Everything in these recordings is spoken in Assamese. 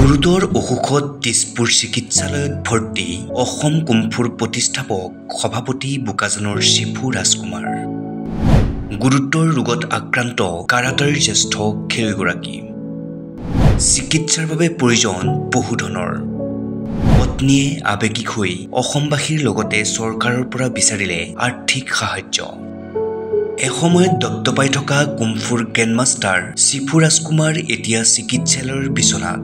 গুৰুতৰ অসুখত দিছপুৰ চিকিৎসালয়ত ভৰ্তি অসম কুমফুৰ প্ৰতিষ্ঠাপক সভাপতি বোকাজানৰ শিফু ৰাজকুমাৰ। গুৰুতৰ ৰোগত আক্ৰান্ত কাৰাটেৰ জ্যেষ্ঠ খেলুৱৈগৰাকী। চিকিৎসাৰ বাবে প্ৰয়োজন বহু ধনৰ। পত্নীয়ে আৱেগিক হৈ অসমবাসীৰ লগতে চৰকাৰৰ পৰা বিচাৰিলে আৰ্থিক সাহায্য। এসময়ত দপ্তপাই থকা কুমফুৰ গ্ৰেণ্ডমাষ্টাৰ শিফু ৰাজকুমাৰ এতিয়া চিকিৎসালয়ৰ বিচনাত।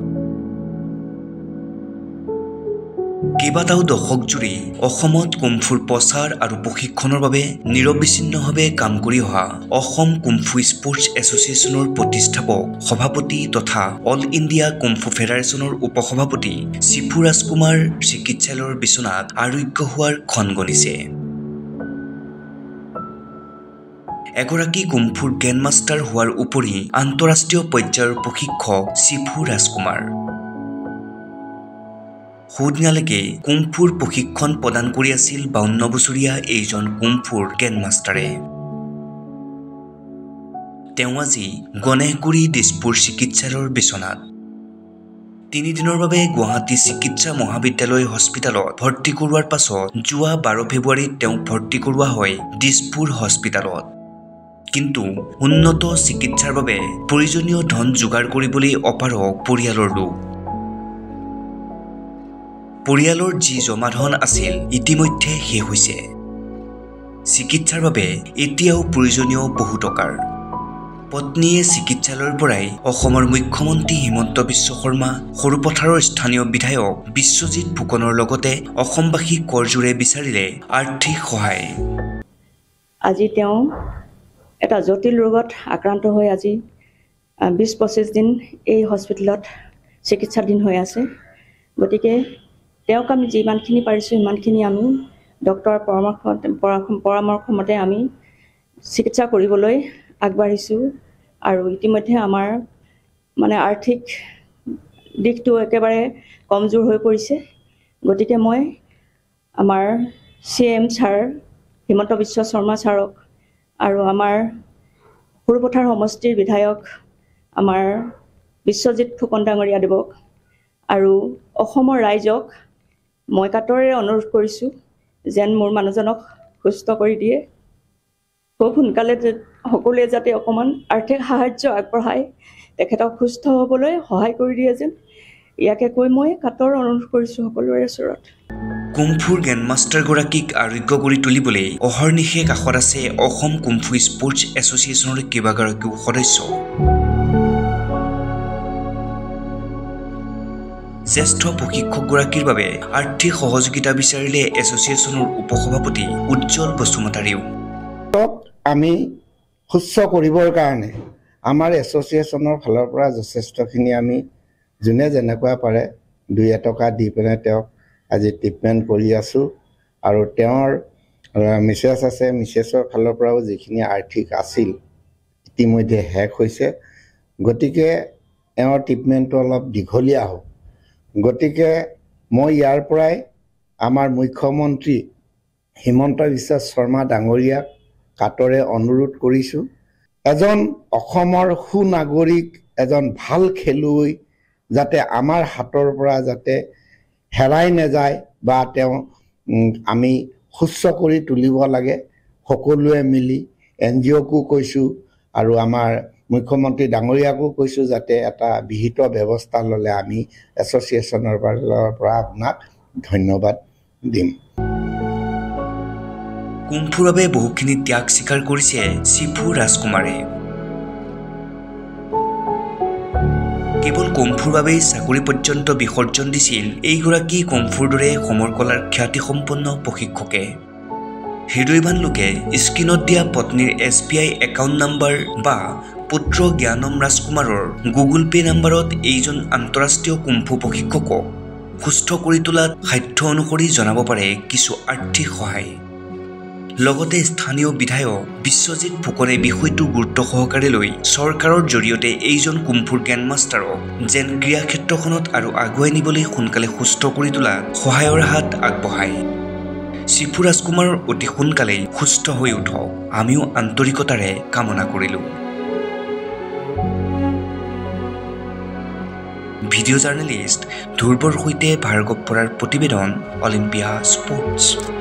কেইবাটাও দশক জুৰি অসমত কুমফুৰ প্ৰচাৰ আৰু প্ৰশিক্ষণৰ বাবে নিৰবিচ্ছিন্নভাৱে কাম কৰি অহা অসম কুমফু স্পৰ্টছ এছ'চিয়েশ্যনৰ প্ৰতিষ্ঠাপক সভাপতি তথা অল ইণ্ডিয়া কুমফু ফেডাৰেশ্যনৰ উপসভাপতি শিফু ৰাজকুমাৰ চিকিৎসালয়ৰ বিচনাত আৰোগ্য হোৱাৰ ক্ষণ গণিছে। এগৰাকী কুমফুৰ গ্ৰেণ্ডমাষ্টাৰ হোৱাৰ উপৰি আন্তঃৰাষ্ট্ৰীয় পৰ্যায়ৰ প্ৰশিক্ষক শিফু ৰাজকুমাৰ। সুদিনালৈকে কুমফুৰ প্ৰশিক্ষণ প্ৰদান কৰি আছিল 52 বছৰীয়া এইজন কুমফুৰ গ্ৰেণ্ডমাষ্টাৰে। তেওঁ আজি গণেশগুৰি দিছপুৰ চিকিৎসালয়ৰ বিচনাত। 3 দিনৰ বাবে গুৱাহাটী চিকিৎসা মহাবিদ্যালয় হস্পিটেলত ভৰ্তি কৰোৱাৰ পাছত যোৱা 12 ফেব্ৰুৱাৰীত তেওঁক ভৰ্তি কৰোৱা হয় দিছপুৰ হস্পিটেলত। কিন্তু উন্নত চিকিৎসাৰ বাবে প্ৰয়োজনীয় ধন যোগাৰ কৰিবলৈ অপাৰগ পৰিয়ালৰ লোক। পৰিয়ালৰ যি জমাধন আছিল ইতিমধ্যে শেষ হৈছে। চিকিৎসাৰ বাবে এতিয়াও প্ৰয়োজনীয় বহু টকাৰ। পত্নীয়ে চিকিৎসালয়ৰ পৰাই অসমৰ মুখ্যমন্ত্ৰী হিমন্ত বিশ্ব শৰ্মা, সৰুপথাৰৰ স্থানীয় বিধায়ক বিশ্বজিৎ ফুকনৰ লগতে অসমবাসীক কৰজোৰে বিচাৰিলে আৰ্থিক সহায়। আজি তেওঁ এটা জটিল ৰোগত আক্ৰান্ত হৈ আজি 20-25 দিন এই হস্পিটেলত চিকিৎসাধীন হৈ আছে। গতিকে তেওঁক আমি যিমানখিনি পাৰিছোঁ সিমানখিনি আমি ডক্টৰৰ পৰামৰ্শ মতে আমি চিকিৎসা কৰিবলৈ আগবাঢ়িছোঁ। আৰু ইতিমধ্যে আমাৰ আৰ্থিক দিশটো একেবাৰে কমজোৰ হৈ পৰিছে। গতিকে মই আমাৰ CM ছাৰ হিমন্ত বিশ্ব শৰ্মা ছাৰক আৰু আমাৰ সৰুপথাৰ সমষ্টিৰ বিধায়ক আমাৰ বিশ্বজিৎ ফুকন ডাঙৰীয়া দেৱক আৰু অসমৰ ৰাইজক মই কাতৰেৰে অনুৰোধ কৰিছোঁ যেন মোৰ মানুহজনক সুস্থ কৰি দিয়ে। খুব সোনকালে সকলোৱে যাতে অকণমান আৰ্থিক সাহায্য আগবঢ়াই তেখেতক সুস্থ হ'বলৈ সহায় কৰি দিয়ে যেন, ইয়াকে কৈ মই কাতৰ অনুৰোধ কৰিছোঁ সকলোৰে ওচৰত। কুমফুৰ গ্ৰেণ্ডমাষ্টাৰগৰাকীক আৰোগ্য কৰি তুলিবলৈ অহৰ্নিশে কাষত আছে অসম কুমফু স্পৰ্টছ এছ'চিয়েশ্যনৰ কেইবাগৰাকীও সদস্য। জ্যেষ্ঠ প্ৰশিক্ষকগৰাকীৰ বাবে আৰ্থিক সহযোগিতা বিচাৰিলে এছ'চিয়েশ্যনৰ উপসভাপতি উজ্জ্বল বসুমতাৰীও। আমি সুস্থ কৰিবৰ কাৰণে আমাৰ এছ'চিয়েশ্যনৰ ফালৰ পৰা যথেষ্টখিনি আমি যোনে যেনেকুৱা পাৰে 2-1 দি পেলাই তেওঁক আজি ট্ৰিটমেণ্ট কৰি আছোঁ। আৰু তেওঁৰ মিছেছ আছে, মিছেছৰ ফালৰ পৰাও যিখিনি আৰ্থিক আছিল ইতিমধ্যে শেষ হৈছে। গতিকে এওঁৰ ট্ৰিটমেণ্টটো অলপ দীঘলীয়া হ'ব। গতিকে মই ইয়াৰ পৰাই আমাৰ মুখ্যমন্ত্ৰী হিমন্ত বিশ্ব শৰ্মা ডাঙৰীয়াক কাতৰে অনুৰোধ কৰিছোঁ, এজন অসমৰ সুনাগৰিক, এজন ভাল খেলুৱৈ যাতে আমাৰ হাতৰ পৰা যাতে হেৰাই নাযায় বা তেওঁ আমি সুস্থ কৰি তুলিব লাগে। সকলোৱে মিলি NGOকো কৈছোঁ আৰু আমাৰ মুখ্যমন্ত্ৰী ডাঙৰীয়াকো কৈছোঁ যাতে এটা বিহিত ব্যৱস্থা ল'লে আমি এছ'চিয়েশ্যনৰ পৰা আপোনাক ধন্যবাদ দিম। কুমফুৰ বাবে বহুখিনি ত্যাগ স্বীকাৰ কৰিছে শিফু ৰাজকুমাৰে। কেৱল কুমফুৰ বাবেই চাকৰি পৰ্যন্ত বিসৰ্জন দিছিল এইগৰাকী কুমফুৰ দৰে সমৰ কলাৰ খ্যাতিসম্পন্ন প্ৰশিক্ষকে। হৃদয়বান লোকে স্ক্ৰীণত দিয়া পত্নীৰ SBI একাউণ্ট নম্বৰ বা পুত্ৰ জ্ঞানম ৰাজকুমাৰৰ গুগল পে' নম্বৰত এইজন আন্তঃৰাষ্ট্ৰীয় কুমফু প্ৰশিক্ষকক সুস্থ কৰি তোলাত সাধ্য অনুসৰি জনাব পাৰে কিছু আৰ্থিক সহায়। লগতে স্থানীয় বিধায়ক বিশ্বজিৎ ফুকনে বিষয়টো গুৰুত্ব সহকাৰে লৈ চৰকাৰৰ জৰিয়তে এইজন কুমফুৰ গ্ৰেণ্ডমাষ্টাৰক যেন ক্ৰীড়া ক্ষেত্ৰখনত আৰু আগুৱাই নিবলৈ সোনকালে সুস্থ কৰি তোলাত সহায়ৰ হাত আগবঢ়ায়। শিফু ৰাজকুমাৰৰ অতি সোনকালেই সুস্থ হৈ উঠক, আমিও আন্তৰিকতাৰে কামনা কৰিলোঁ। ভিডিঅ' জাৰ্নেলিষ্ট ধ্ৰুৱৰ সৈতে ভাৰ্গৱ বৰাৰ প্ৰতিবেদন অলিম্পিয়া স্পৰ্টছ।